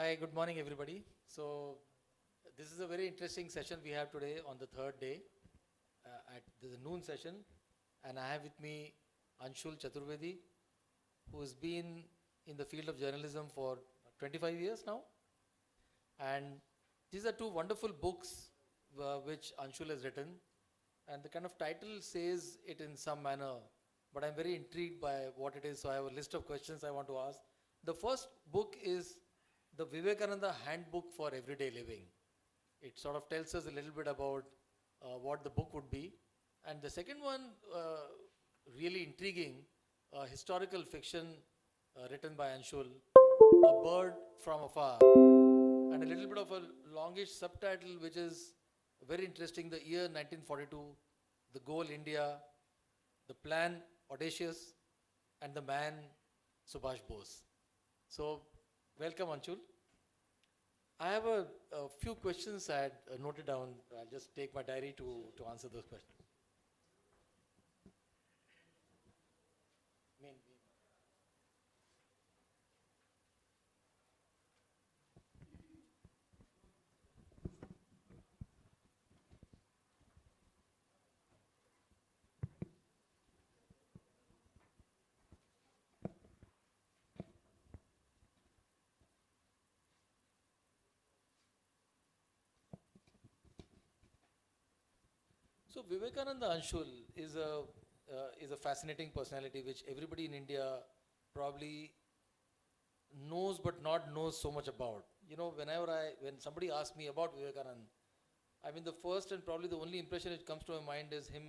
Hi, good morning, everybody. So, this is a very interesting session we have today on the third day at the noon session. And I have with me Anshul Chaturvedi, who has been in the field of journalism for 25 years now. And these are two wonderful books which Anshul has written. And the kind of title says it in some manner, but I'm very intrigued by what it is. So, I have a list of questions I want to ask. The first book is the Vivekananda Handbook for Everyday Living. It sort of tells us a little bit about what the book would be. And the second one, really intriguing, historical fiction written by Anshul, A Bird from Afar, and a little bit of a longish subtitle which is very interesting, The Year 1942, The Goal India, The Plan Audacious, and The Man Subhash Bose. So, welcome Anshul. I have a few questions I had noted down. I'll just take my diary to answer those questions. So Vivekananda Anshul is a fascinating personality which everybody in India probably knows but not knows so much about. You know, when somebody asks me about Vivekanand, I mean the first and probably the only impression that comes to my mind is him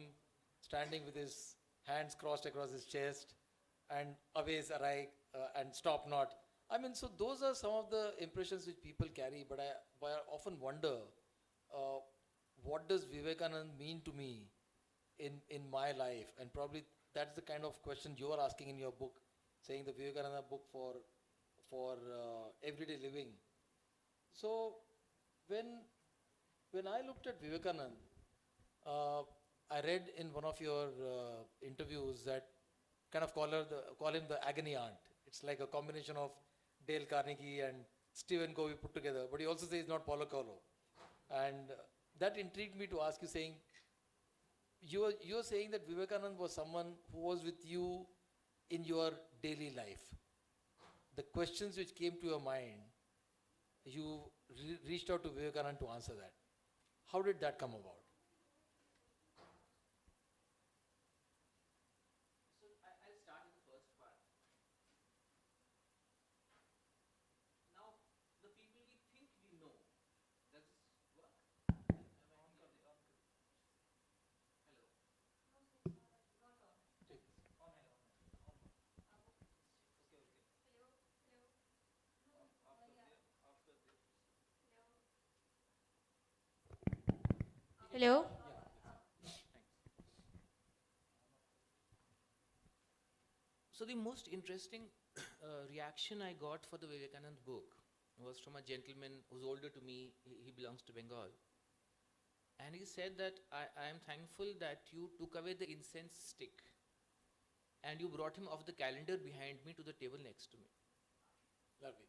standing with his hands crossed across his chest and always arai and stop not. I mean, so those are some of the impressions which people carry, but I often wonder uh, what does Vivekanand mean to me in my life? And probably that's the kind of question you are asking in your book, saying the Vivekananda book for everyday living. So when when I looked at Vivekanand, uh, I read in one of your interviews that kind of call him the agony aunt. It's like a combination of Dale Carnegie and Stephen Covey put together. But he also says not Paulo Coelho, and that intrigued me to ask you, saying you're saying that Vivekanand was someone who was with you in your daily life. The questions which came to your mind, you reached out to Vivekanand to answer that. How did that come about? Hello. So the most interesting reaction I got for the Vivekanand book was from a gentleman who's older to me. He belongs to Bengal. And he said that I am thankful that you took away the incense stick and you brought him off the calendar behind me to the table next to me. Lovely.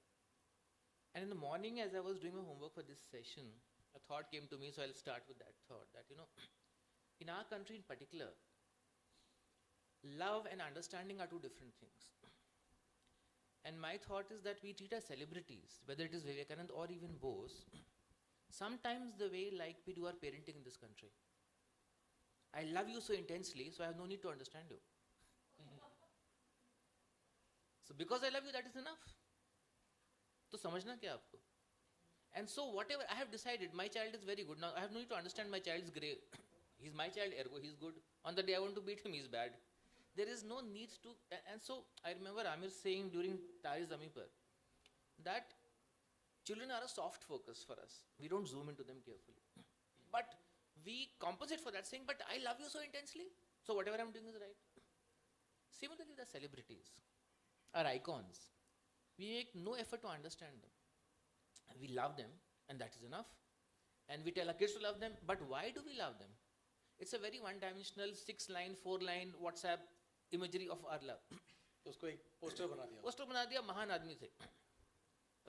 And in the morning, as I was doing my homework for this session, a thought came to me, so I'll start with that thought that, in our country in particular, love and understanding are two different things. And my thought is that we treat our celebrities, whether it is Vivekanand or even Bose, sometimes the way like we do our parenting in this country. I love you so intensely, so I have no need to understand you. So because I love you, that is enough. तो समझना क्या आपको? And so whatever I have decided, my child is very good. Now I have no need to understand my child's grade. He's my child, ergo he's good. On the day I want to beat him, he's bad. There is no need to. And so I remember Amir saying during Tari Zami Par that children are a soft focus for us. We don't zoom into them carefully. But we compensate for that saying, but I love you so intensely, so whatever I'm doing is right. Similarly, the celebrities are icons. We make no effort to understand them. We love them, and that is enough. And we tell our kids to love them, but why do we love them? It's a very one-dimensional 6-line, 4-line WhatsApp imagery of our love. तो उसको एक poster बना दिया. Poster बना दिया, महान आदमी थे,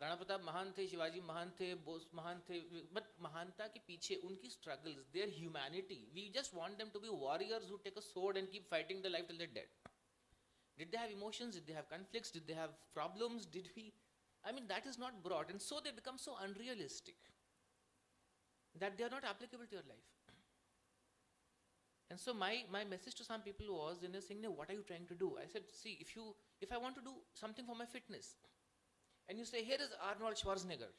राणा प्रताप महान थे, शिवाजी महान थे, बोस महान थे, बट महानता के पीछे उनकी struggles, their humanity, we just want them to be warriors who take a sword and keep fighting the life till they dead. Did they have emotions? Did they have conflicts? Did they have problems? Did we? I mean, that is not brought, and so they become so unrealistic that they are not applicable to your life. And so my message to some people was, in a saying, what are you trying to do? I said, see, if I want to do something for my fitness, and you say, here is Arnold Schwarzenegger.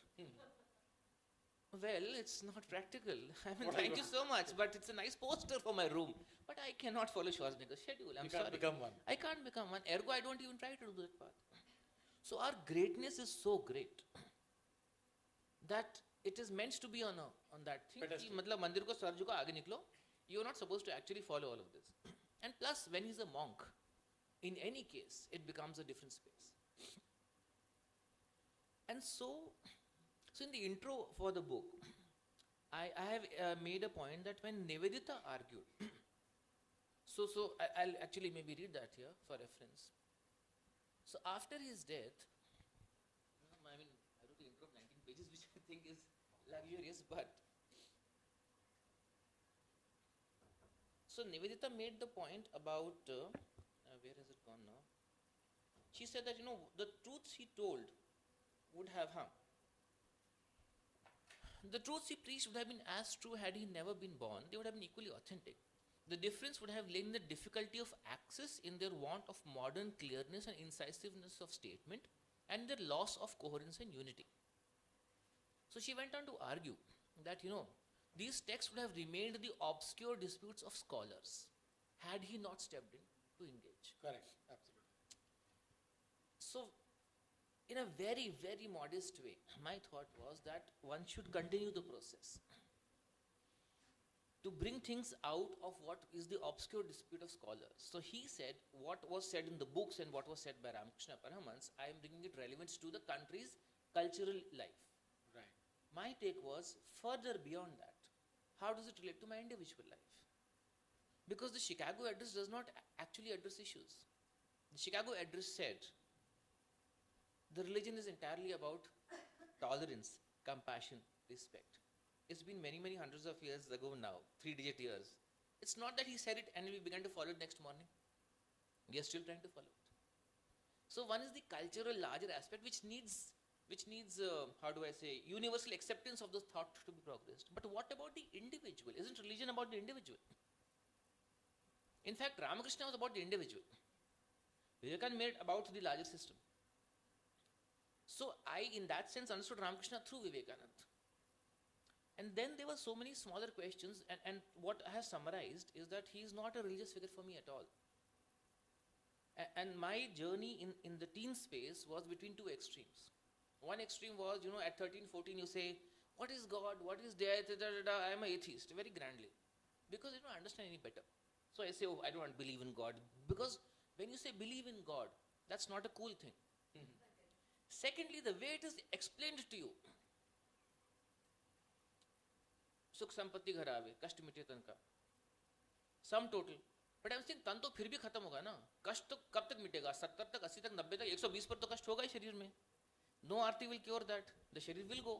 Well, it's not practical. I mean, thank you so much, but it's a nice poster for my room. But I cannot follow Schwarzenegger's schedule. I'm You can't sorry. become one. I can't become one. Ergo, I don't even try to do that path. So our greatness is so great that it is meant to be on that thing. कि मतलब मंदिर को sir झुका आगे निकलो. You are not supposed to actually follow all of this. And plus, when he's a monk, in any case, it becomes a different space. And so in the intro for the book, I have made a point that when Nivedita argued, so I'll actually maybe read that here for reference. So after his death, I mean, I wrote the intro of 19 pages, which I think is luxurious, but so Nivedita made the point about, where has it gone now? She said that, the truths he told would have harm. The truths he preached would have been as true had he never been born. They would have been equally authentic. The difference would have lain in the difficulty of access, in their want of modern clearness and incisiveness of statement, and their loss of coherence and unity. So she went on to argue that, these texts would have remained the obscure disputes of scholars had he not stepped in to engage. Correct, absolutely. So, in a very, very modest way, my thought was that one should continue the process to bring things out of what is the obscure dispute of scholars. So he said what was said in the books and what was said by Ramakrishna Paramhans, I am bringing it relevance to the country's cultural life. Right. My take was further beyond that. How does it relate to my individual life? Because the Chicago Address does not actually address issues. The Chicago Address said, the religion is entirely about tolerance, compassion, respect. It's been many, many hundreds of years ago now, 3-digit years. It's not that he said it and we began to follow it next morning. We are still trying to follow it. So one is the cultural larger aspect which needs universal acceptance of the thought to be progressed. But what about the individual? Isn't religion about the individual? In fact, Ramakrishna was about the individual. Vivekananda made about the larger system. So I, in that sense, understood Ramakrishna through Vivekananda. And then there were so many smaller questions, and what I have summarized is that he is not a religious figure for me at all. And my journey in the teen space was between two extremes. One extreme was, at 13, 14, you say, what is God, what is death, I am an atheist, very grandly. Because I don't understand any better. So I say, I don't believe in God. Because when you say believe in God, that's not a cool thing. Mm-hmm. Secondly, the way it is explained to you. सुख संपत्ति घर आवे, कष्ट मिटे तन का, sum total. But I am saying तन तो फिर भी खत्म होगा ना. कष्ट तो कब तक मिटेगा? 70 तक, 80 तक, 90 तक, 120 पर तो कष्ट होगा ही शरीर में. No Aarti will cure that. The शरीर will go.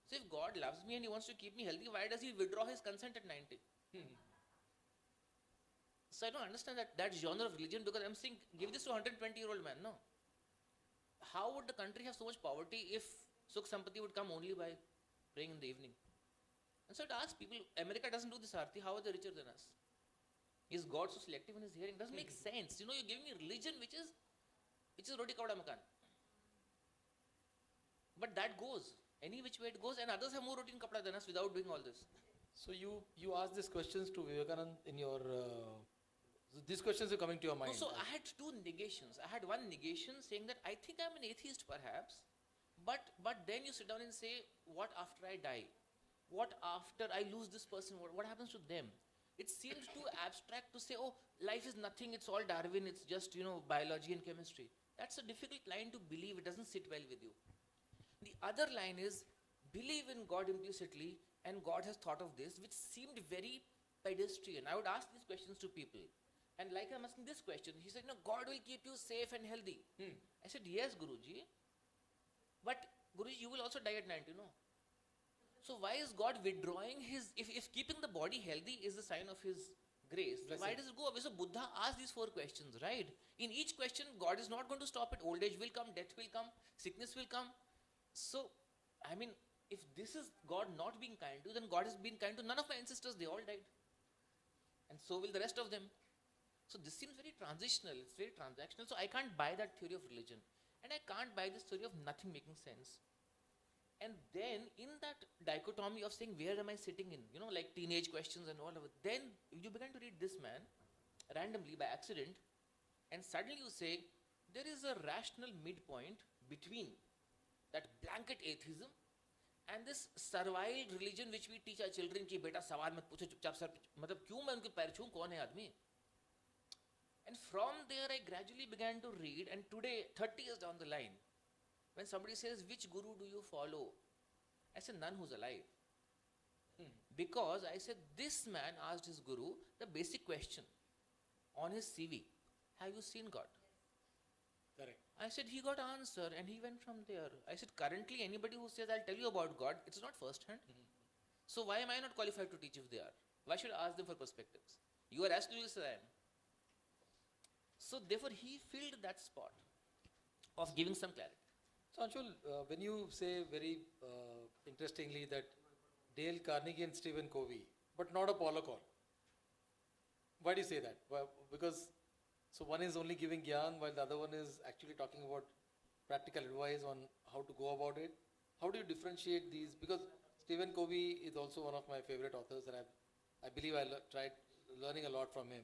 So if God loves me and He wants to keep me healthy, why does He withdraw His consent at 90? So I don't understand that genre of religion, because I'm saying give this to a 120-year-old man. No. How would the country have so much poverty if Sukh Sampati would come only by praying in the evening? And so to ask people, America doesn't do this arti, how are they richer than us? Is God so selective in his hearing? Doesn't make sense. You're giving me religion which is roti kavada makan. But that goes. Any which way it goes, and others have more roti and kapda than us without doing all this. So you asked these questions to Vivekananda in your... so these questions are coming to your mind. No, so I had two negations. I had one negation saying that I think I'm an atheist perhaps, but then you sit down and say, what after I die? What after I lose this person? What happens to them? It seems too abstract to say, life is nothing, it's all Darwin, it's just, biology and chemistry. That's a difficult line to believe, it doesn't sit well with you. The other line is, believe in God implicitly, and God has thought of this, which seemed very pedestrian. I would ask these questions to people. And like I'm asking this question, he said, God will keep you safe and healthy. I said, yes, Guruji. But Guruji, you will also die at 90, no? So why is God withdrawing his, if keeping the body healthy is a sign of his grace, Blessing. why does it go away? So Buddha asked these 4 questions, right? In each question, God is not going to stop it. Old age will come, death will come, sickness will come. So, I mean, if this is God not being kind to, then God has been kind to none of my ancestors, they all died. And so will the rest of them. So this seems very transitional, it's very transactional. So I can't buy that theory of religion. And I can't buy this theory of nothing making sense. And then in that dichotomy of saying, where am I sitting in? You know, like teenage questions and all of it. Then you begin to read this man randomly by accident, and suddenly you say, there is a rational midpoint between that blanket atheism and this servile religion which we teach our children कि बेटा सवाल मत पूछो चुपचाप sir मतलब क्यों मैं उनके पैर छूं कौन है आदमी. And from there I gradually began to read, and today 30 years down the line, when somebody says which guru do you follow, I say none who's alive. Because I said this man asked his guru the basic question on his CV, have you seen God? Correct. I said he got answer and he went from there. I said currently anybody who says I'll tell you about God, it's not first hand. So why am I not qualified to teach if they are? Why should I ask them for perspectives? You are as clueless as I am. So therefore he filled that spot of giving some clarity. So Anshul, when you say very interestingly that Dale Carnegie and Stephen Covey, but not a Paulo Coelho, why do you say that? Well, because so one is only giving gyan while the other one is actually talking about practical advice on how to go about it. How do you differentiate these? Because Stephen Covey is also one of my favorite authors, and I believe I tried learning a lot from him.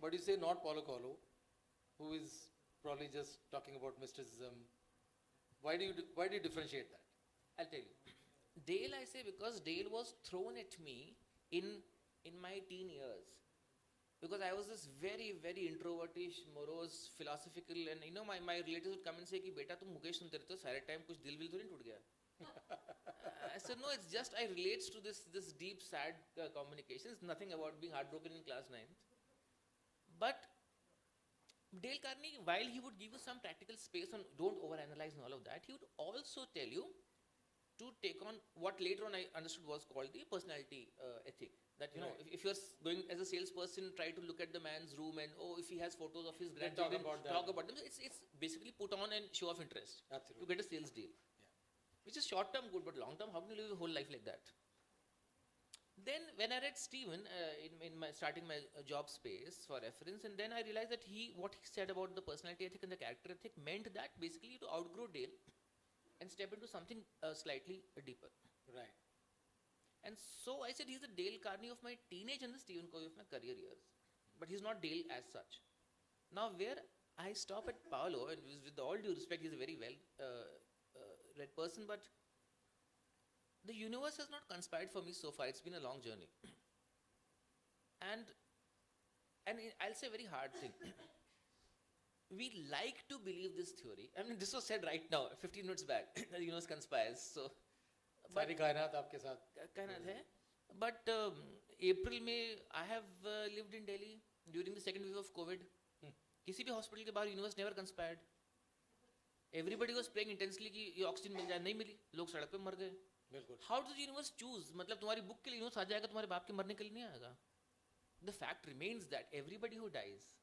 But you say not Paulo Coelho, who is probably just talking about mysticism. Why do you differentiate that? I'll tell you. Dale I say because Dale was thrown at me in my teen years. Because I was this very, very introvertish, morose, philosophical, and you know my relatives would come and say कि बेटा तुम मुकेश सुनते रहते हो सारे time कुछ दिल will तो नहीं टूट गया. I said no, it's just I relates to this deep sad communication. It's nothing about being heartbroken in class 9th. But Dale Carnegie, while he would give you some practical space on don't overanalyze and all of that, he would also tell you to take on what later on I understood was called the personality ethic. That you know, Right. if you're going as a salesperson, try to look at the man's room and if he has photos of his Then talk grandchildren, about them. talk about them. It's basically put on and show off interest to Absolutely. get a sales deal. Which is short term good, but long term, how can you live your whole life like that? Then when I read Stephen in my starting my job space for reference, and then I realized that what he said about the personality ethic and the character ethic meant that basically to outgrow Dale and step into something slightly deeper. Right. And so I said he's the Dale Carnegie of my teenage and the Stephen Covey of my career years. But he's not Dale as such. Now where I stop at Paolo, and with all due respect, he's a very well read person, but the universe has not conspired for me so far. It's been a long journey. And I'll say a very hard thing. We like to believe this theory. I mean, this was said right now, 15 minutes back, that the universe conspires. So, सारी कायनात आपके साथ. कायनात है. But April में I have lived in Delhi during the second wave of COVID. किसी भी hospital के बाहर universe never conspired. Everybody was praying intensely कि ये oxygen मिल जाए, नहीं मिली, लोग सड़क पे मर गए. बिल्कुल. How does the universe choose? मतलब तुम्हारी book के लिए universe आ जाएगा, तुम्हारे बाप के मरने के लिए नहीं आएगा. The fact remains that everybody who dies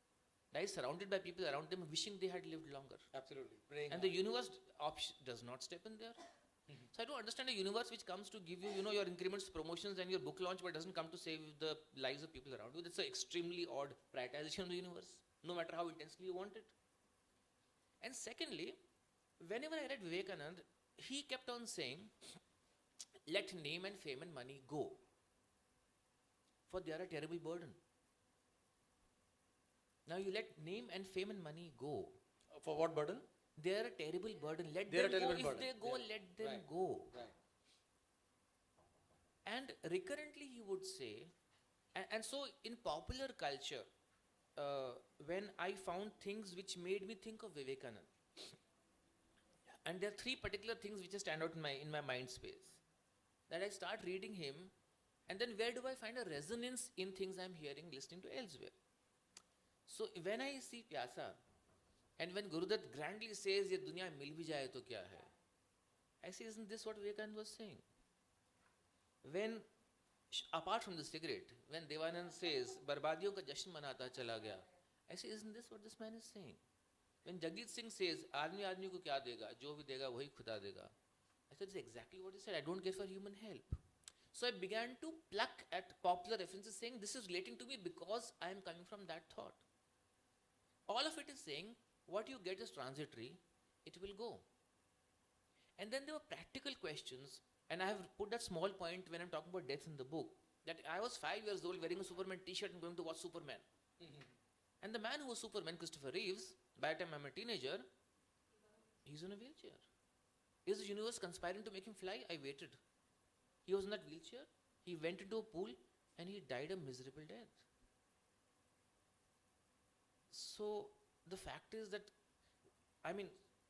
surrounded by people around them wishing they had lived longer. Absolutely. Praying And the universe does not step in there. So I don't understand a universe which comes to give you, your increments, promotions, and your book launch, but doesn't come to save the lives of people around you. That's an extremely odd prioritization of the universe, no matter how intensely you want it. And secondly, whenever I read Vivekanand, he kept on saying, let name and fame and money go, for they are a terrible burden. Now you let name and fame and money go. For what burden? They are a terrible burden. Let They are them a go. terrible If burden. they go, Yeah. let them Right. go. Right. And recurrently he would say, and so in popular culture, when I found things which made me think of Vivekanand, and there are 3 particular things which stand out in my mind space, that I start reading him, and then where do I find a resonance in things I'm hearing, listening to elsewhere? So when I see Pyasa, and when Gurudat grandly says, ये दुनिया मिल भी जाए तो क्या है? I say, isn't this what Vivekananda was saying? When, apart from the cigarette, when Devanand says, Barbadiyon ka jashan manata chala gaya, I say, isn't this what this man is saying? When Jagjit Singh says, आदमी आदमी को क्या देगा, जो भी देगा वही खुदा देगा, I said, it's exactly what he said. I don't care for human help. So I began to pluck at popular references saying, this is relating to me because I am coming from that thought. All of it is saying, what you get is transitory, it will go. And then there were practical questions, and I have put that small point when I'm talking about death in the book, that I was 5 years old wearing a Superman t-shirt and going to watch Superman. And the man who was Superman, Christopher Reeves, by the time I'm a teenager, he's in a wheelchair. Is the universe conspiring to make him fly? I waited. He was in that wheelchair, he went into a pool, and he died a miserable death. So the fact is that, I mean,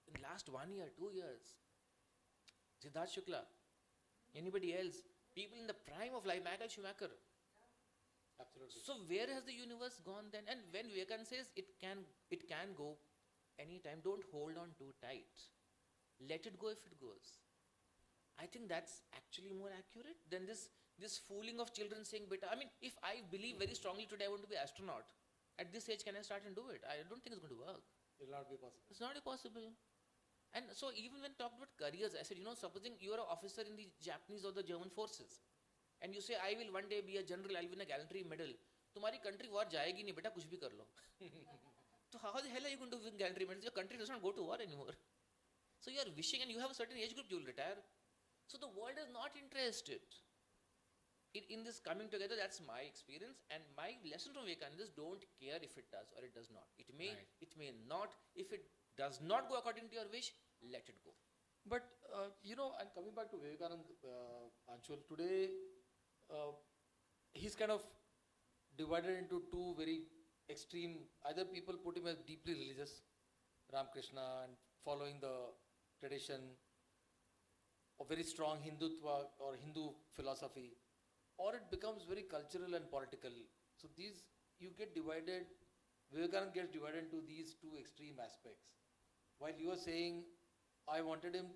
in the last 1 year, 2 years, Siddharth Shukla, anybody else, people in the prime of life, Michael Schumacher. Absolutely. So where has the universe gone then? And when Vivekananda says it can go anytime, don't hold on too tight. Let it go if it goes. I think that's actually more accurate than this fooling of children saying, beta, I mean, if I believe very strongly today I want to be astronaut, at this age can I start and do it? I don't think it's going to work. It will not be possible. It's not possible. And so even when talked about careers, I said, supposing you are an officer in the Japanese or the German forces, and you say, I will one day be a general, I'll win a gallantry medal. तुम्हारी country war जाएगी नहीं बेटा, कुछ भी कर लो. So how the hell are you going to win gallantry medals? Your country does not go to war anymore. So you are wishing, and you have a certain age group, you will retire. So the world is not interested in this coming together. That's my experience, and my lesson from Vivekananda is don't care if it does or it does not. It may, Right. it may not. If it does not go according to your wish, let it go. But, and coming back to Vivekananda, Anshul, today, he's kind of divided into two very extreme, either people put him as deeply religious, Ramakrishna, and following the tradition, or very strong Hindutva or Hindu philosophy, or it becomes very cultural and political. So you get divided, Vivekananda gets divided into these two extreme aspects. While you are saying, I wanted him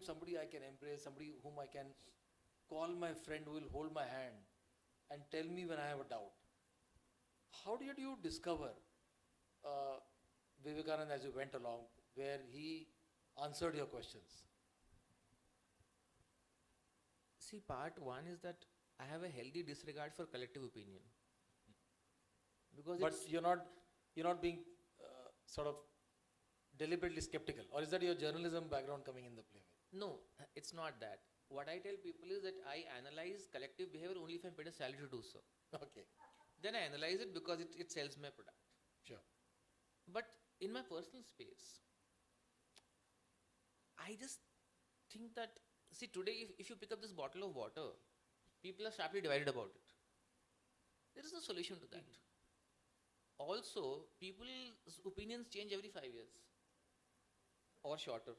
somebody I can embrace, somebody whom I can call my friend, who will hold my hand and tell me when I have a doubt. How did you discover Vivekananda as you went along, where he answered your questions? See, part one is that I have a healthy disregard for collective opinion. Because But you're not being sort of deliberately skeptical, or is that your journalism background coming in the play? no, it's not that. What I tell people is that I analyze collective behavior only if I'm paid a salary to do so. Okay, Then I analyze it because it sells my product. sure. But in my personal space, I just think that, see, today if you pick up this bottle of water, people are sharply divided about it. There is no solution to that. Also, people's opinions change every 5 years or shorter.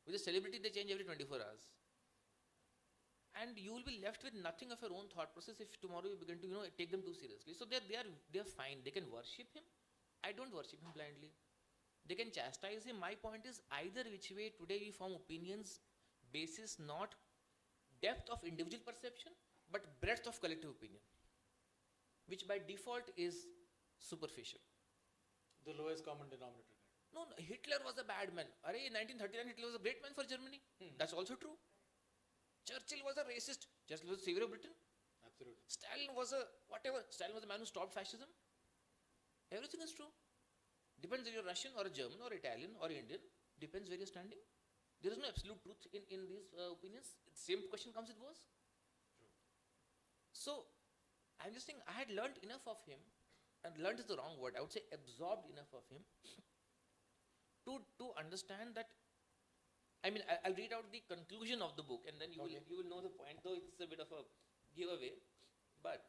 With a celebrity, they change every 24 hours. And you will be left with nothing of your own thought process if tomorrow you begin to take them too seriously. So they are fine. They can worship him. I don't worship him blindly. They can chastise him. My point is, either which way, today we form opinions basis not depth of individual perception but breadth of collective opinion, which by default is superficial. The lowest common denominator. No, Hitler was a bad man. In 1939 Hitler was a great man for Germany. That's also true. Churchill was a racist. Churchill was the savior of Britain. Absolutely. Stalin was a whatever. Stalin was the man who stopped fascism. Everything is true. Depends if you're Russian or a German or Italian or Indian. Depends where you're standing. There is no absolute truth in these opinions. Same question comes with both. So, I'm just saying I had learnt enough of him, and learnt is the wrong word. I would say absorbed enough of him to understand that. I mean, I'll read out the conclusion of the book, and then you will know the point. Though it's a bit of a giveaway, but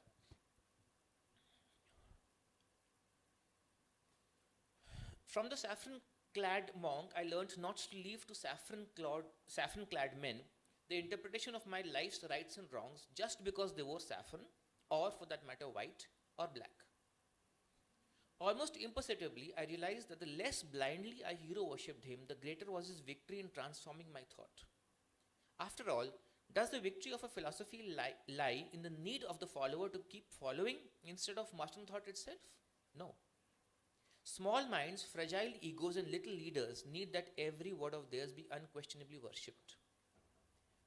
from the saffron-clad monk, I learnt not to leave to saffron-clad men the interpretation of my life's rights and wrongs just because they wore saffron, or for that matter, white or black. Almost imperceptibly, I realized that the less blindly I hero worshipped him, the greater was his victory in transforming my thought. After all, does the victory of a philosophy lie in the need of the follower to keep following instead of mastering thought itself? No. Small minds, fragile egos, and little leaders need that every word of theirs be unquestionably worshipped.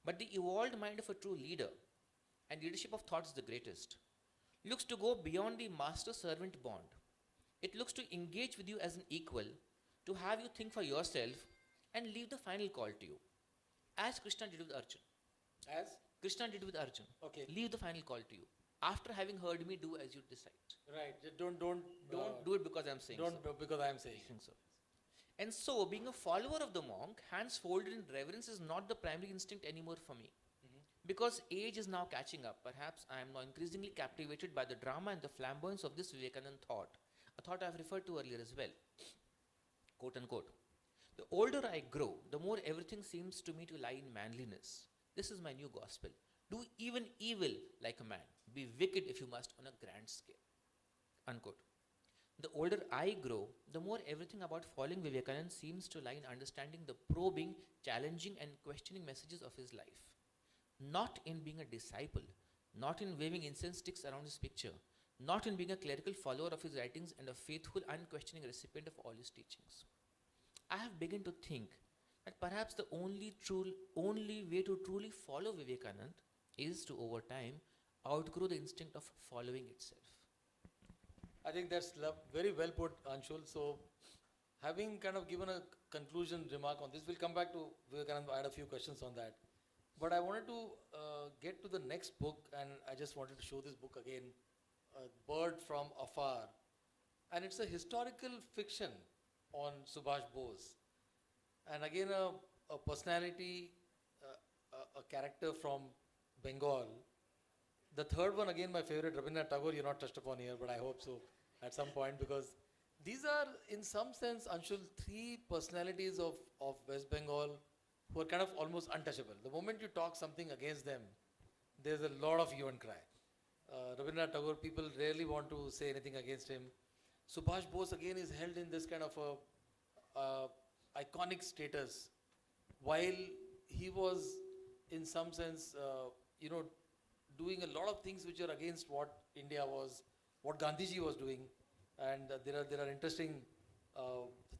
But the evolved mind of a true leader, and leadership of thought is the greatest, looks to go beyond the master servant bond. It looks to engage with you as an equal, to have you think for yourself, and leave the final call to you. As Krishna did with Arjun. As? Krishna did with Arjun. Okay. Leave the final call to you. After having heard me, do as you decide. Right. Don't Do it because I'm saying don't so. do because I'm saying. So. And so, being a follower of the monk, hands folded in reverence is not the primary instinct anymore for me. Because age is now catching up, perhaps I am now increasingly captivated by the drama and the flamboyance of this Vivekanand thought, a thought I've referred to earlier as well. Quote unquote. The older I grow, the more everything seems to me to lie in manliness. This is my new gospel. Do even evil like a man. Be wicked if you must on a grand scale. Unquote. The older I grow, the more everything about following Vivekananda seems to lie in understanding the probing, challenging, and questioning messages of his life. Not in being a disciple, not in waving incense sticks around his picture, not in being a clerical follower of his writings and a faithful, unquestioning recipient of all his teachings. I have begun to think that perhaps the only way to truly follow Vivekananda is to, over time, outgrow the instinct of following itself. I think that's very well put, Anshul. So, having kind of given a conclusion remark on this, we'll come back to Vivekananda. I had a few questions on that. But I wanted to get to the next book, and I just wanted to show this book again, Bird from Afar. And it's a historical fiction on Subhash Bose. And again, a personality, a character from Bengal. The third one, again, my favorite, Rabindranath Tagore, you're not touched upon here, but I hope so at some point, because these are, in some sense, Anshul, three personalities of West Bengal who are kind of almost untouchable. The moment you talk something against them, there's a lot of hue and cry. Rabindranath Tagore, people rarely want to say anything against him. Subhash Bose, again, is held in this kind of a iconic status, while he was, in some sense, doing a lot of things which are against what India was, what Gandhiji was doing. And there are interesting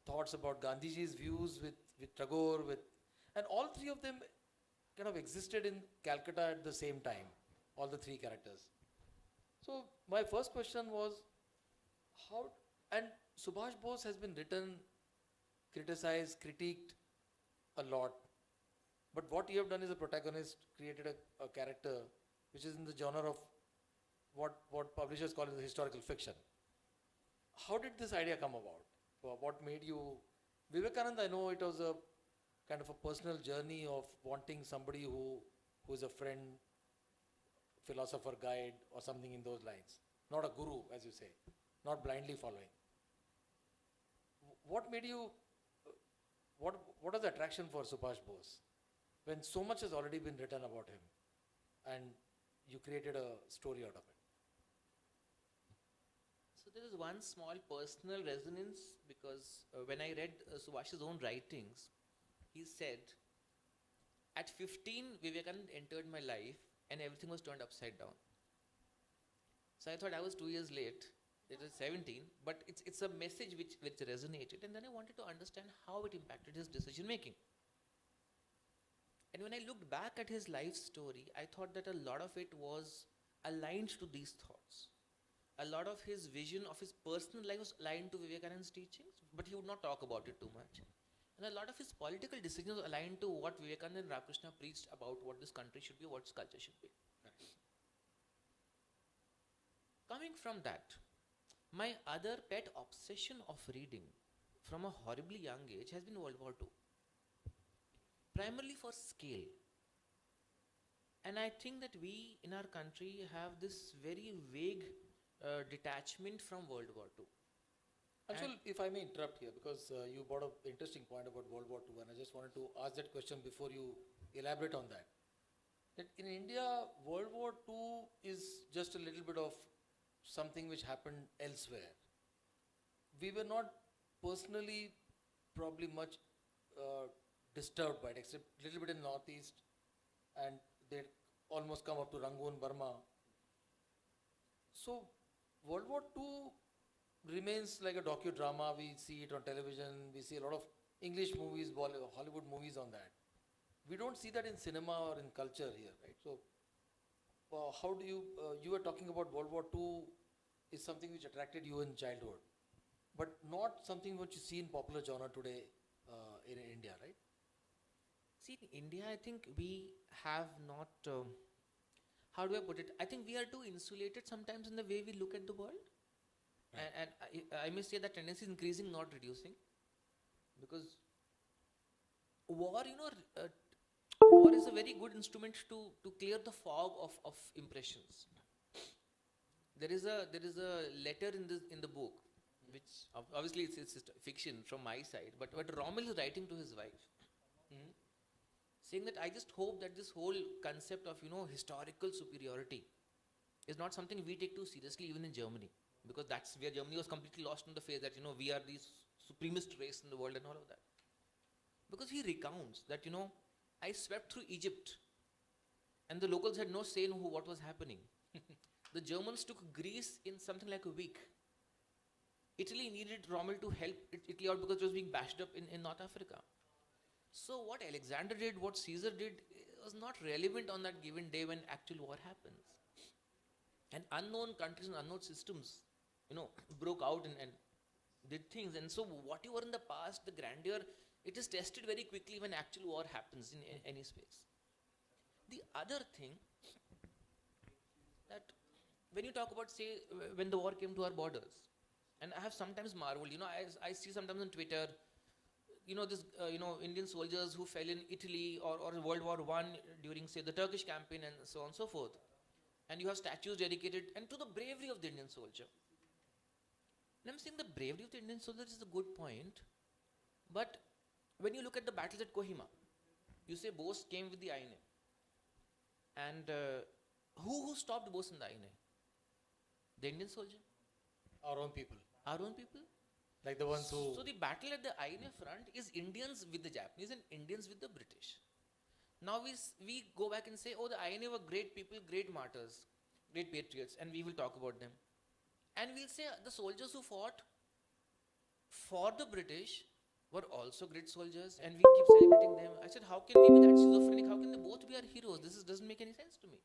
thoughts about Gandhiji's views with Tagore, and all three of them kind of existed in Calcutta at the same time, all the three characters. So my first question was, how, and Subhash Bose has been written, criticized, critiqued a lot. But what you have done is a protagonist, created a character which is in the genre of what publishers call the historical fiction. How did this idea come about? What made you, Vivekananda, I know it was a kind of a personal journey of wanting somebody who is a friend, philosopher, guide, or something in those lines. Not a guru, as you say, not blindly following. What made you, what was the attraction for Subhash Bose when so much has already been written about him and you created a story out of it? So there is one small personal resonance, because when I read Subhash's own writings, he said, at 15, Vivekananda entered my life and everything was turned upside down. So I thought I was 2 years late. It was 17, but it's a message which resonated, and then I wanted to understand how it impacted his decision making. And when I looked back at his life story, I thought that a lot of it was aligned to these thoughts. A lot of his vision of his personal life was aligned to Vivekananda's teachings, but he would not talk about it too much. And a lot of his political decisions were aligned to what Vivekananda and Ramakrishna preached about what this country should be, what its culture should be. Coming from that, my other pet obsession of reading from a horribly young age has been World War II. Primarily for scale. And I think that we in our country have this very vague detachment from World War II. Anshul, if I may interrupt here, because you brought up an interesting point about World War II, and I just wanted to ask that question before you elaborate on that. That in India, World War II is just a little bit of something which happened elsewhere. We were not personally probably much disturbed by it, except a little bit in Northeast, and they almost come up to Rangoon, Burma. So World War II remains like a docudrama. We see it on television. We see a lot of English movies, Hollywood movies on that. We don't see that in cinema or in culture here, right? So how do you were talking about World War II is something which attracted you in childhood, but not something which you see in popular genre today in India, right? See, in India, I think we have not. How do I put it? I think we are too insulated sometimes in the way we look at the world. Right. And I may say that tendency is increasing, not reducing. Because war, war is a very good instrument to clear the fog of impressions. There is a letter in the book, which obviously it's just fiction from my side, but what Rommel is writing to his wife, Mhm. saying that I just hope that this whole concept of historical superiority is not something we take too seriously even in Germany, because that's where Germany was completely lost on the face that we are the supremest race in the world and all of that. Because he recounts that I swept through Egypt and the locals had no say in what was happening. The Germans took Greece in something like a week. Italy needed Rommel to help Italy out because it was being bashed up in North Africa. So what Alexander did, what Caesar did, was not relevant on that given day when actual war happens. And unknown countries and unknown systems, broke out and did things. And so whatever in the past, the grandeur, it is tested very quickly when actual war happens in any space. The other thing that when you talk about, say, when the war came to our borders, and I have sometimes marveled, I see sometimes on Twitter, Indian soldiers who fell in Italy or World War I during, say, the Turkish campaign and so on and so forth. And you have statues dedicated and to the bravery of the Indian soldier. And I'm saying the bravery of the Indian soldier is a good point, but when you look at the battles at Kohima, you say Bose came with the INA. And who stopped Bose in the INA? The Indian soldier? Our own people, Our own people? like the ones who. So the battle at the INA front is Indians with the Japanese and Indians with the British. Now we go back and say, oh, the INA were great people, great martyrs, great patriots, and we will talk about them. And we'll say the soldiers who fought for the British were also great soldiers, and we keep celebrating them. I said, how can we be that schizophrenic? How can they both be our heroes? Doesn't make any sense to me.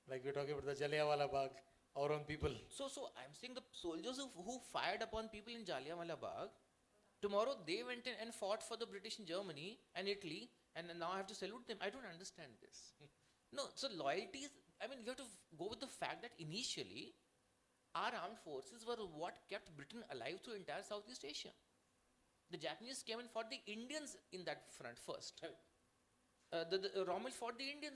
Like we're talking about the Jallianwala Bagh, our own people. So I'm saying the soldiers who fired upon people in Jallianwala Bagh, tomorrow they went in and fought for the British in Germany and Italy, and now I have to salute them. I don't understand this. No, so loyalty is, we have to go with the fact that initially our armed forces were what kept Britain alive through entire Southeast Asia. The Japanese came and fought the Indians in that front first. The Rommel fought the Indians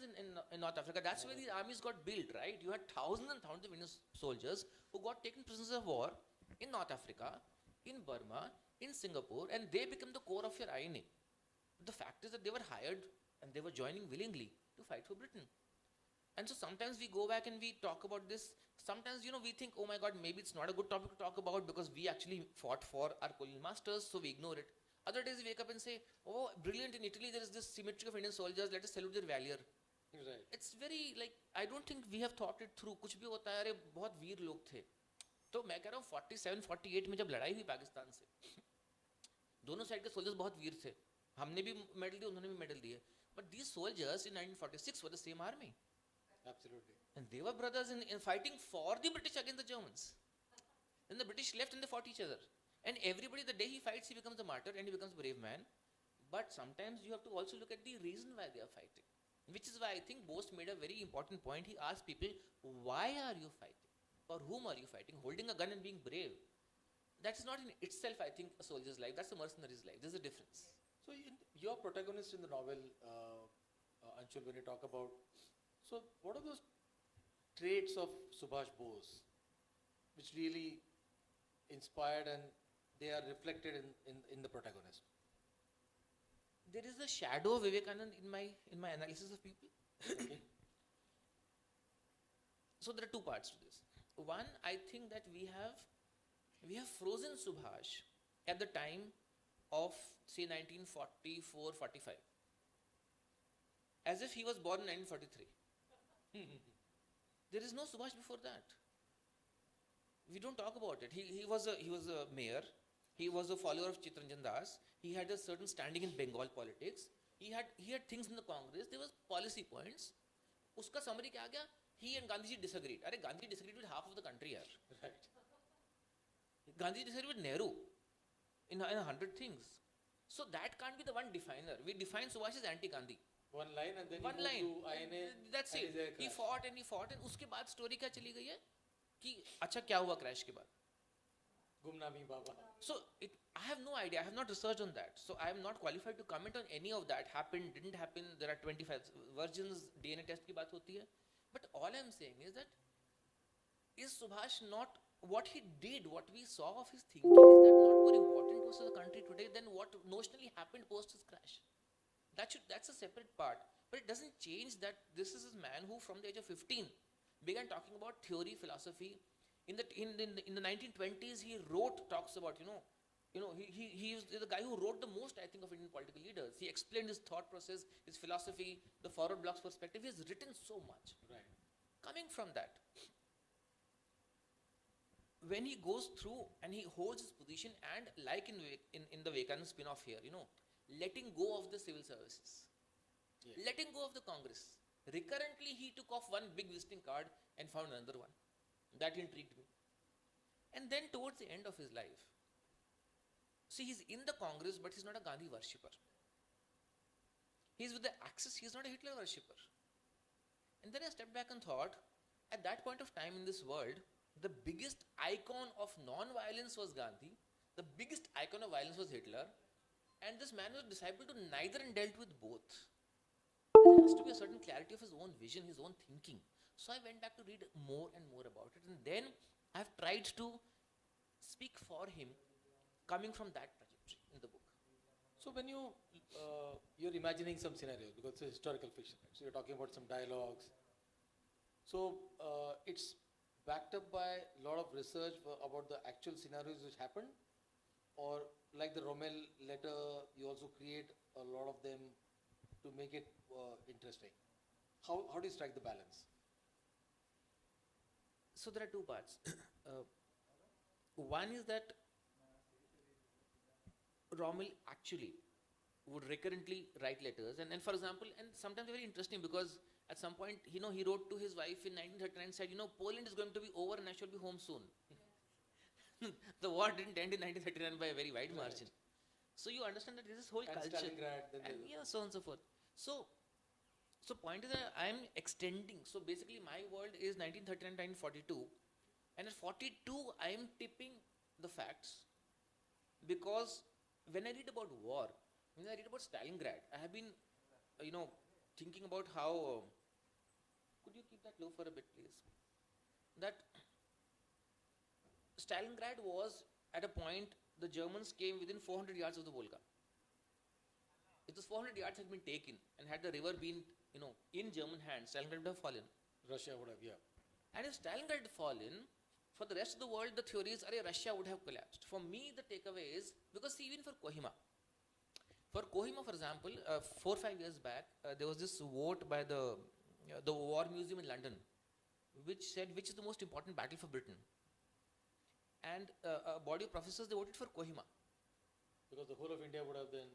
in North Africa. That's where the armies got built, right? You had thousands and thousands of Indian soldiers who got taken prisoners of war in North Africa, in Burma, in Singapore, and they became the core of your INA. The fact is that they were hired and they were joining willingly to fight for Britain. And so sometimes we go back and we talk about this. Sometimes, we think, oh my God, maybe it's not a good topic to talk about because we actually fought for our colonial masters, so we ignore it. Other days we wake up and say, oh, brilliant, in Italy there is this symmetry of Indian soldiers, let us salute their valor. Right. It's very, I don't think we have thought it through. कुछ भी होता है, अरे बहुत वीर लोग थे. तो मैं कह रहा हूँ 47-48 में जब लड़ाई हुई पाकिस्तान से, दोनों साइड के सोल्जर्स बहुत वीर थे. हमने भी मेडल दिए, उन्होंने भी मेडल दिए. But these soldiers in 1946 were the same army. Absolutely. And they were brothers in fighting for the British against the Germans. Then the British left and they fought each other. And everybody, the day he fights, he becomes a martyr and he becomes a brave man. But sometimes you have to also look at the reason why they are fighting. Which is why I think Bose made a very important point. He asked people, why are you fighting? For whom are you fighting? Holding a gun and being brave. That is not in itself, I think, a soldier's life. That's a mercenary's life. There's a difference. So your protagonist in the novel, Anshul, when you talk about, so what are those traits of Subhash Bose which really inspired and they are reflected in the protagonist? There is a shadow of Vivekanand in my analysis of people. Okay. So there are two parts to this. One, I think that we have frozen Subhash at the time of, say, 1944-45. as if he was born in 1943. There is no Subhash before that. We don't talk about it. He was a mayor. He was a follower of Chittaranjan Das. He had a certain standing in Bengal politics. He had things in the Congress. There was policy points. Uska summary kya gaya? He and Gandhiji disagreed. Arey, Gandhi disagreed with half of the country, yaar. Right. Gandhi disagreed with Nehru in 100 things. So that can't be the one definer. We define Subhash as anti-Gandhi. One line and then One he line. moved to INA. That's and it. his air He crash. fought and he fought and उसके बाद story क्या चली गई है कि अच्छा क्या हुआ crash के बाद. Gumnami Baba. So I have no idea. I have not researched on that. So I am not qualified to comment on any of that. Happened, didn't happen. There are 25 versions. DNA test की बात होती है. But all I am saying is that is Subhash not what he did, what we saw of his thinking, is that not more important to us as a country today than what notionally happened post his crash? That's a separate part. But it doesn't change that this is a man who, from the age of 15, began talking about theory, philosophy. In the 1920s, he talks about he is the guy who wrote the most, I think, of Indian political leaders. He explained his thought process, his philosophy, the forward block's perspective. He has written so much. Right. Coming from that, when he goes through and he holds his position, and like in the Vivekananda spin-off here, letting go of the civil services, letting go of the Congress. Recurrently, he took off one big visiting card and found another one. That intrigued me. And then towards the end of his life, see, he's in the Congress, but he's not a Gandhi worshipper. He's with the Axis, he's not a Hitler worshipper. And then I stepped back and thought, at that point of time in this world, the biggest icon of non-violence was Gandhi, the biggest icon of violence was Hitler, and this man was disciple to neither and dealt with both. There has to be a certain clarity of his own vision, his own thinking. So I went back to read more and more about it, and then I've tried to speak for him coming from that trajectory in the book. So when you're imagining some scenarios, because it's historical fiction, right? So you're talking about some dialogues. So it's backed up by a lot of research about the actual scenarios which happened, or like the Rommel letter, you also create a lot of them to make it interesting. How do you strike the balance? So there are two parts. One is that Rommel actually would recurrently write letters, and for example, and sometimes very interesting, because at some point, he wrote to his wife in 1939 and said, Poland is going to be over and I shall be home soon. The war didn't end in 1939 by a very wide margin. So you understand that this whole And culture, Stalingrad, then and so on and so forth. So point is that I am extending. So basically, my world is 1939, 1942, and at 42, I am tipping the facts, because when I read about war, when I read about Stalingrad, I have been, thinking about how. Could you keep that low for a bit, please? That Stalingrad was at a point, the Germans came within 400 yards of the Volga. If those 400 yards had been taken and had the river been, in German hands, Stalingrad would have fallen. Russia would have, yeah. And if Stalingrad had fallen, for the rest of the world, the theory is, Russia would have collapsed. For me, the takeaway is, because see, even for Kohima, for example, 4 or 5 years back, there was this vote by the War Museum in London, which said which is the most important battle for Britain. And a body of professors, they voted for Kohima. Because the whole of India would have been.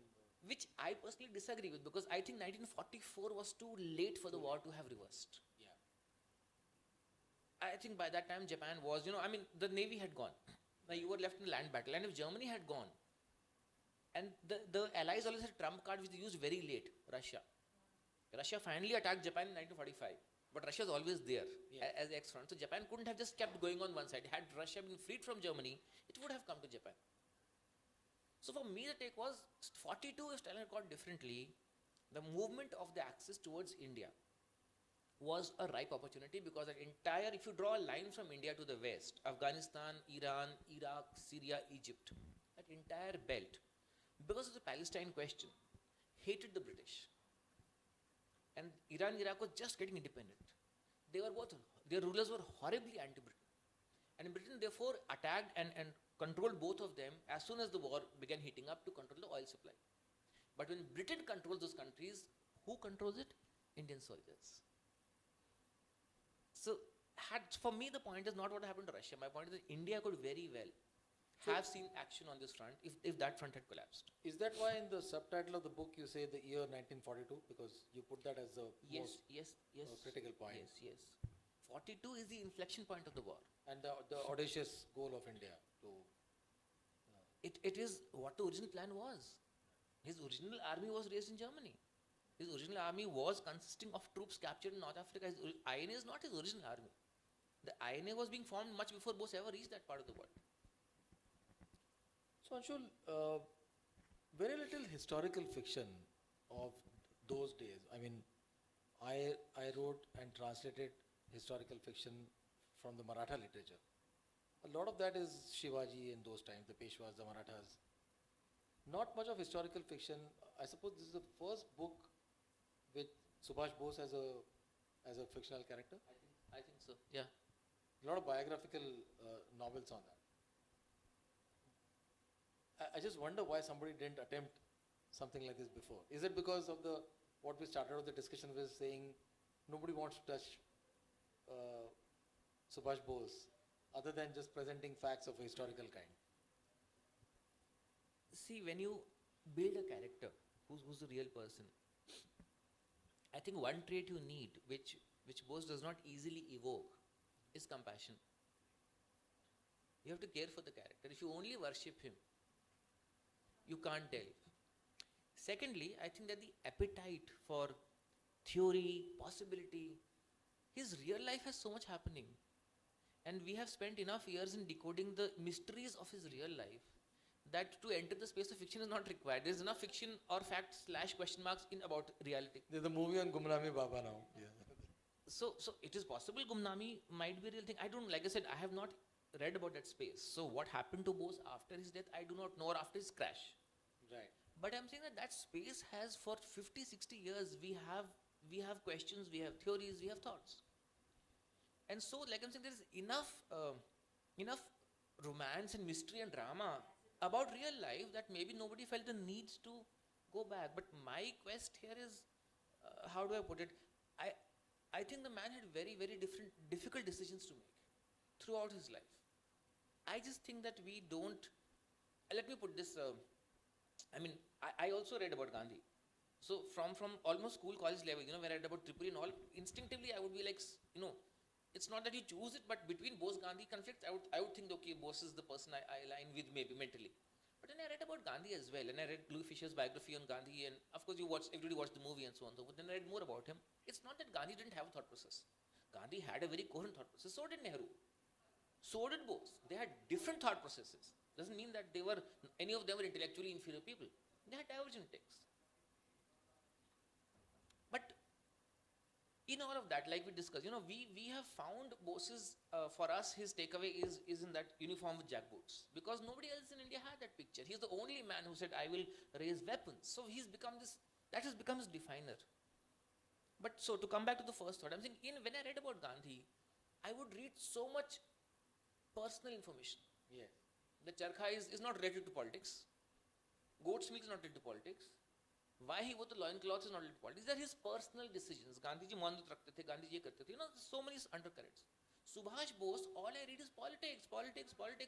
Which I personally disagree with, because I think 1944 was too late for the war to have reversed. Yeah. I think by that time Japan was, the navy had gone. Now you were left in a land battle. And if Germany had gone, and the allies always had a trump card which they used very late, Russia. Russia finally attacked Japan in 1945. But Russia is always there as the ex-front. So Japan couldn't have just kept going on one side. Had Russia been freed from Germany, it would have come to Japan. So for me, the take was 42, if Stalin had gone differently, the movement of the Axis towards India was a ripe opportunity, because that entire, if you draw a line from India to the west, Afghanistan, Iran, Iraq, Syria, Egypt, that entire belt, because of the Palestine question, hated the British. And Iran, Iraq was just getting independent. They were both, their rulers were horribly anti-Britain. And Britain therefore attacked and controlled both of them as soon as the war began heating up to control the oil supply. But when Britain controls those countries, who controls it? Indian soldiers. So, for me, the point is not what happened to Russia. My point is that India could very well have seen action on this front if that front had collapsed. Is that why in the subtitle of the book you say the year 1942? Because you put that as the most Yes. critical point. Yes. 42 is the inflection point of the war. And the audacious goal of India to. It is what the original plan was. His original army was raised in Germany. His original army was consisting of troops captured in North Africa. INA is not his original army. The INA was being formed much before Bose ever reached that part of the world. So Anshul, very little historical fiction of those days. I mean, I wrote and translated historical fiction from the Maratha literature. A lot of that is Shivaji in those times, the Peshwas, the Marathas. Not much of historical fiction. I suppose this is the first book with Subhash Bose as a fictional character. I think so. Yeah. A lot of biographical novels on that. I just wonder why somebody didn't attempt something like this before. Is it because of what we started with the discussion with saying nobody wants to touch Subhash Bose other than just presenting facts of a historical kind? See, when you build a character who's a real person, I think one trait you need, which Bose does not easily evoke, is compassion. You have to care for the character. If you only worship him, you can't delve. Secondly, I think that the appetite for theory, possibility, his real life has so much happening. And we have spent enough years in decoding the mysteries of his real life that to enter the space of fiction is not required. There's enough fiction or fact / question marks in about reality. There's a movie on Gumnami Baba now. Yeah. So it is possible Gumnami might be a real thing. I don't, like I said, I have not read about that space. So what happened to Bose after his death, I do not know, or after his crash. Right. But I'm saying that space has, for 50, 60 years, we have questions, we have theories, we have thoughts. And so, like I'm saying, there is enough romance and mystery and drama about real life that maybe nobody felt the need to go back. But my quest here is, how do I put it? I think the man had very, very difficult decisions to make throughout his life. I just think that we don't. Let me put this. I also read about Gandhi. So from almost school, college level, when I read about Tripoli and all, instinctively I would be like, it's not that you choose it, but between Bose Gandhi conflicts, I would think, okay, Bose is the person I align with maybe mentally. But then I read about Gandhi as well, and I read Louis Fisher's biography on Gandhi, and of course everybody watched the movie and so on. So, but then I read more about him. It's not that Gandhi didn't have a thought process. Gandhi had a very coherent thought process. So did Nehru. So did Bose. They had different thought processes. Doesn't mean that any of them were intellectually inferior people. They had divergent takes. But in all of that, like we discussed, we have found Bose's, for us, his takeaway is in that uniform with jackboots. Because nobody else in India had that picture. He's the only man who said, I will raise weapons. So that has become his definer. But so to come back to the first thought, I'm saying, when I read about Gandhi, I would read so much personal information. Yeah. The charkha is not related to politics. Goat's milk is not related to politics. Why he wore the loincloths is not related to politics. These are his personal decisions. Gandhiji mandat rakhte the, Gandhiji ye karte the. So many undercurrents. Subhash Bose, all I read is politics,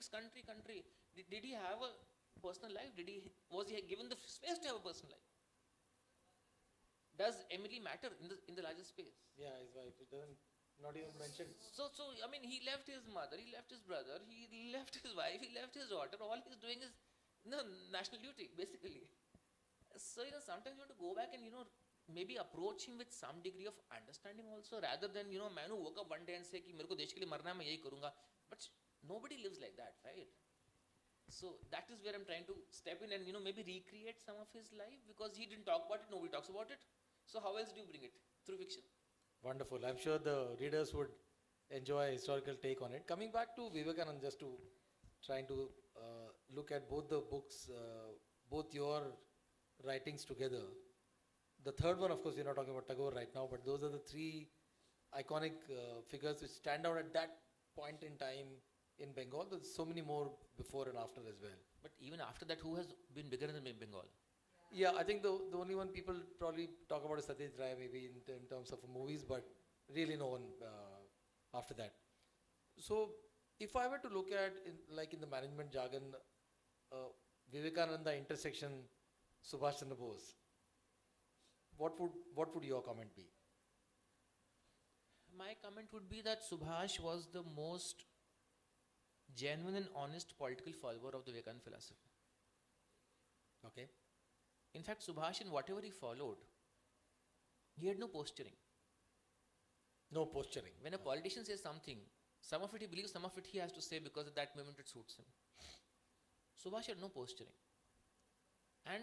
country. Did he have a personal life? Was he given the space to have a personal life? Does Emily matter in the larger space? Yeah, his wife. It doesn't. Not even mentioned. So he left his mother, he left his brother, he left his wife, he left his daughter. All he's doing is national duty, basically. So sometimes you want to go back and maybe approach him with some degree of understanding also, rather than a man who woke up one day and say कि मेरे को देश के लिए मरना है मैं यही करूँगा. But nobody lives like that, right? So that is where I'm trying to step in and maybe recreate some of his life, because he didn't talk about it, nobody talks about it. So how else do you bring it? Through fiction. Wonderful. I'm sure the readers would enjoy a historical take on it. Coming back to Vivekananda, just to trying to look at both the books, both your writings together. The third one, of course, we're not talking about Tagore right now, but those are the three iconic figures which stand out at that point in time in Bengal. There's so many more before and after as well. But even after that, who has been bigger than Bengal? Yeah, I think the only one people probably talk about is Satyaj Ray maybe in terms of movies, but really no one after that. So if I were to look at like in the management jargon, uh, Vivekananda intersection Subhash Chandra Bose, what would your comment be? My comment would be that Subhash was the most genuine and honest political follower of the Vivekananda philosophy. Okay. In fact, Subhash, in whatever he followed, he had no posturing. No posturing. When a politician says something, some of it he believes, some of it he has to say because at that moment it suits him. Subhash had no posturing. And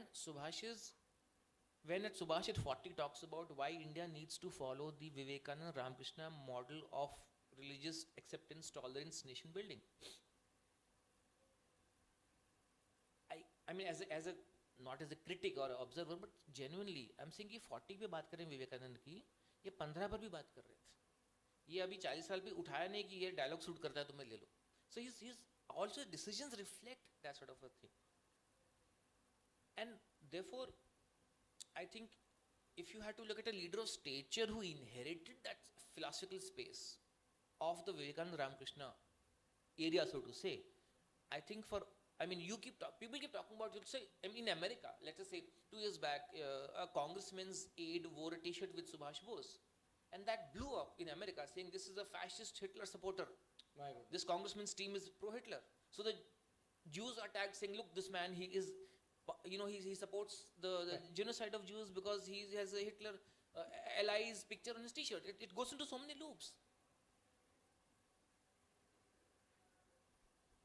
when at Subhash at 40 talks about why India needs to follow the Vivekananda Ramakrishna model of religious acceptance, tolerance, nation building. I mean, not as a critic or observer, but genuinely, I'm saying कि 40 पे बात करें विवेकानंद की, ये 15 पर भी बात कर रहे थे. ये अभी 40 साल पे उठाया नहीं कि ये डायलॉग सूट करता है तो मैं ले लो. So his also decisions reflect that sort of a thing. And therefore, I think if you had to look at a leader of stature who inherited that philosophical space of the Vivekananda Ramakrishna area, so to say, I think people keep talking about, in America, let's just say 2 years back, a congressman's aide wore a t-shirt with Subhash Bose. And that blew up in America, saying this is a fascist Hitler supporter. My God. This congressman's team is pro-Hitler. So the Jews are tagged saying, look, this man, he supports the genocide of Jews because he has a Hitler allies picture on his t-shirt. It goes into so many loops.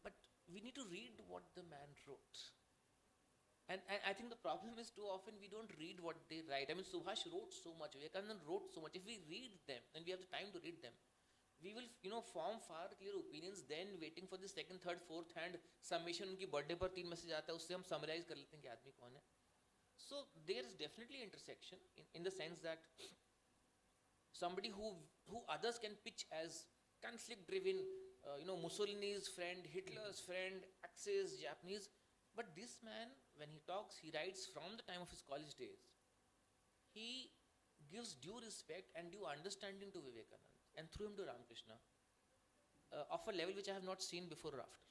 But we need to read what the man wrote. And I think the problem is too often we don't read what they write. I mean, Subhash wrote so much, Vivekananda wrote so much. If we read them and we have the time to read them, we will form far clear opinions then waiting for the second, third, fourth hand summation. उनकी birthday पर 3 message आता है, उससे हम summarize कर लेते हैं कि आदमी कौन है. So there is definitely intersection in the sense that somebody who others can pitch as conflict driven, Mussolini's friend, Hitler's friend, Axis, Japanese. But this man, when he talks, he writes from the time of his college days. He gives due respect and due understanding to Vivekananda and through him to Ramakrishna of a level which I have not seen before or after.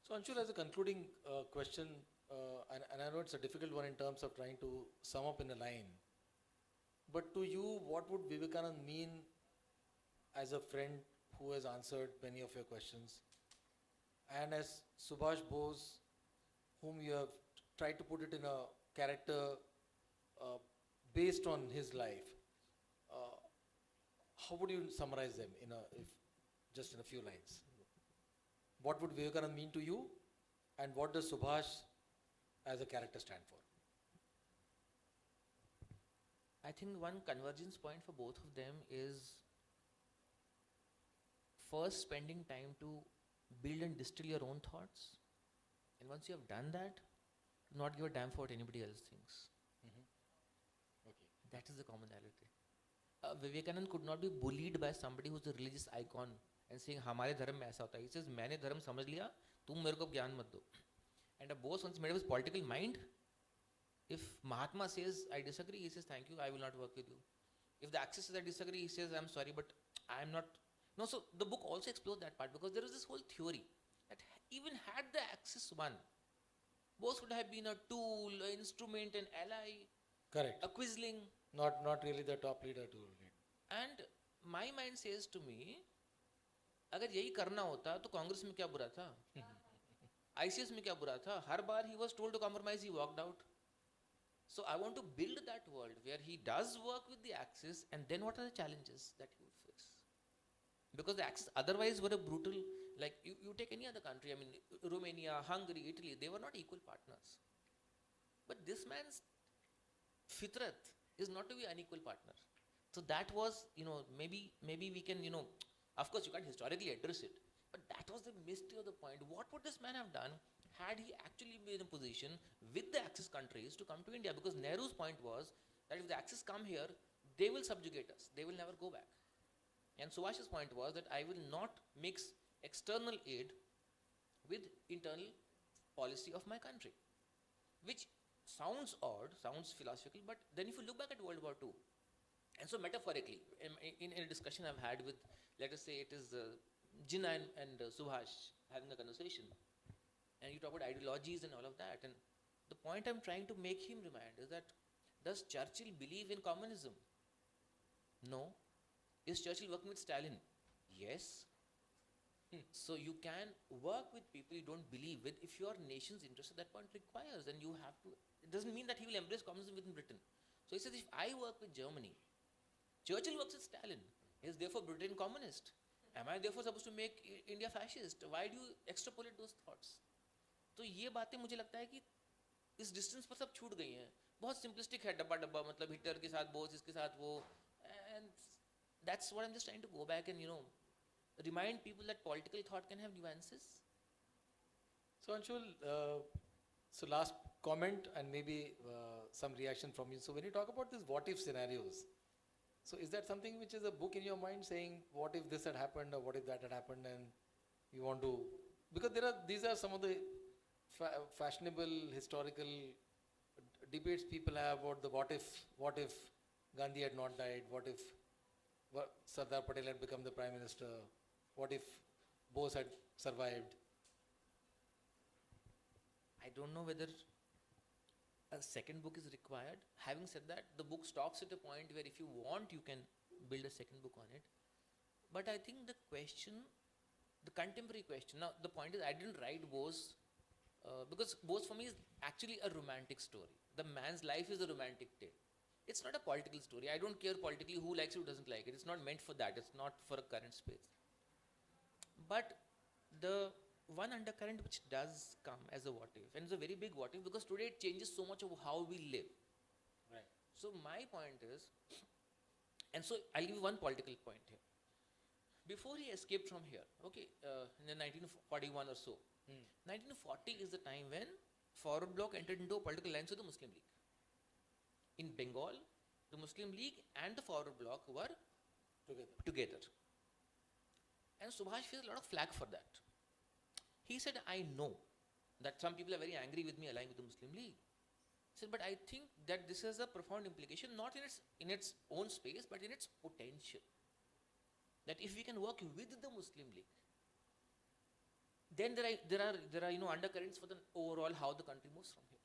So Anshul, as a concluding question, and I know it's a difficult one in terms of trying to sum up in a line, but to you, what would Vivekananda mean as a friend who has answered many of your questions, and as Subhash Bose, whom you have tried to put it in a character based on his life? How would you summarize them just in a few lines? What would Vivekananda mean to you, and what does Subhash as a character stand for? I think one convergence point for both of them is first spending time to build and distill your own thoughts. And once you have done that, not give a damn for what anybody else thinks. Okay. That is the commonality. Vivekananda could not be bullied by somebody who's a religious icon and saying, हमारे धर्म में ऐसा होता है. He says, मैंने धर्म समझ लिया, तुम मेरे को ज्ञान मत दो. And a boss once made up his political mind. If Mahatma says, I disagree, he says, thank you, I will not work with you. If the Axis says, I disagree, he says, I'm sorry, but I am not. No, so the book also explores that part because there is this whole theory that even had the Axis won, Bose would have been a tool, an instrument, an ally, Correct. a quisling. Not really the top leader to lead. And my mind says to me, अगर यही करना होता तो कांग्रेस में क्या बुरा था, ICS में क्या बुरा था, हर बार he was told to compromise, he walked out. So I want to build that world where he does work with the Axis, and then what are the challenges that he would face? Because the Axis otherwise were a brutal, like you take any other country, I mean Romania, Hungary, Italy, they were not equal partners. But this man's fitrat is not to be unequal partner. So that was, maybe we can, of course you can't historically address it, but that was the mystery of the point. What would this man have done had he actually been in a position with the Axis countries to come to India? Because Nehru's point was that if the Axis come here, they will subjugate us. They will never go back. And Subhash's point was that I will not mix external aid with internal policy of my country, which sounds odd, sounds philosophical, but then if you look back at World War II, and so metaphorically, in a discussion I've had with, let us say it is Jinnah and Subhash having a conversation, and you talk about ideologies and all of that, and the point I'm trying to make him remind is that, does Churchill believe in communism? No. Is Churchill working with Stalin? Yes. So you can work with people you don't believe with if your nation's interest at that point requires, and you have to. It doesn't mean that he will embrace communism within Britain. So he says, if I work with Germany, Churchill works with Stalin. Is therefore Britain communist? Am I therefore supposed to make India fascist? Why do you extrapolate those thoughts? तो ये बातें मुझे लगता है कि इस distance पर सब छूट गई हैं. बहुत सिंपलिस्टिक है, डब्बा डब्बा, मतलब हिटलर के साथ बोस, इसके साथ वो, and that's what I'm just trying to go back and remind people that political thought can have nuances. So Anshul, so last comment and maybe some reaction from you. So when you talk about these what if scenarios, so is that something which is a book in your mind saying what if this had happened or what if that had happened, and you want to, because these are some of the fashionable historical debates people have about the what if Gandhi had not died, what if Sardar Patel had become the Prime Minister, what if Bose had survived. I don't know whether a second book is required. Having said that, the book stops at a point where if you want, you can build a second book on it. But I think the question, the contemporary question, now the point is I didn't write Bose because Bose for me is actually a romantic story. The man's life is a romantic tale. It's not a political story. I don't care politically who likes it, who doesn't like it. It's not meant for that. It's not for a current space. But the one undercurrent which does come as a what if, and it's a very big what if because today it changes so much of how we live. Right. So my point is, and so I'll give you one political point here. Before he escaped from here, okay, in the 1941 or so, 1940 is the time when Forward Bloc entered into a political alliance with the Muslim League. In Bengal, the Muslim League and the Forward Bloc were together. And Subhash faced a lot of flack for that. He said, I know that some people are very angry with me allying with the Muslim League. He said, but I think that this has a profound implication, not in its own space, but in its potential. That if we can work with the Muslim League, then there are undercurrents for the overall how the country moves from here.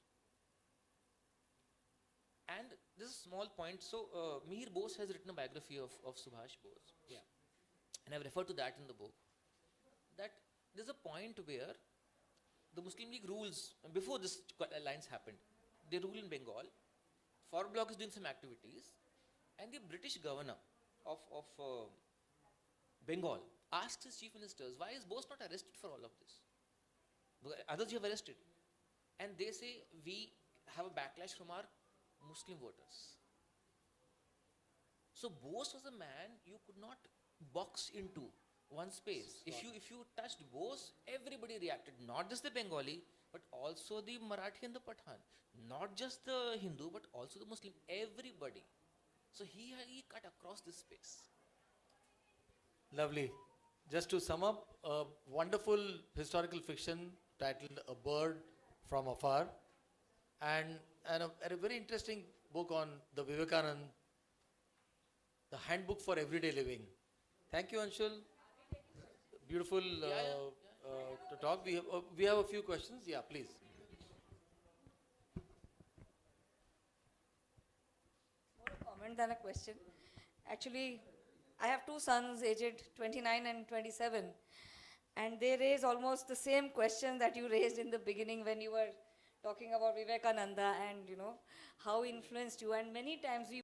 And this is a small point. So Mihir Bose has written a biography of Subhash Bose. Yeah. And I've referred to that in the book. That there's a point where the Muslim League rules, before this alliance happened, they rule in Bengal. Forward Bloc is doing some activities, and the British governor of Bengal asks his chief ministers, why is Bose not arrested for all of this? Because others you have arrested. And they say, we have a backlash from our Muslim voters. So Bose was a man you could not box into one space. If you touched Bose, everybody reacted. Not just the Bengali, but also the Marathi and the Pathan. Not just the Hindu, but also the Muslim. Everybody. So he cut across this space. Lovely. Just to sum up, a wonderful historical fiction titled A Bird from Afar, and a very interesting book on the Vivekanand, the Handbook for Everyday Living. Thank you, Anshul. Beautiful to talk. We have a few questions. Yeah, please. More a comment than a question. Actually, I have two sons aged 29 and 27, and they raise almost the same question that you raised in the beginning when you were talking about Vivekananda and how he influenced you. And many times we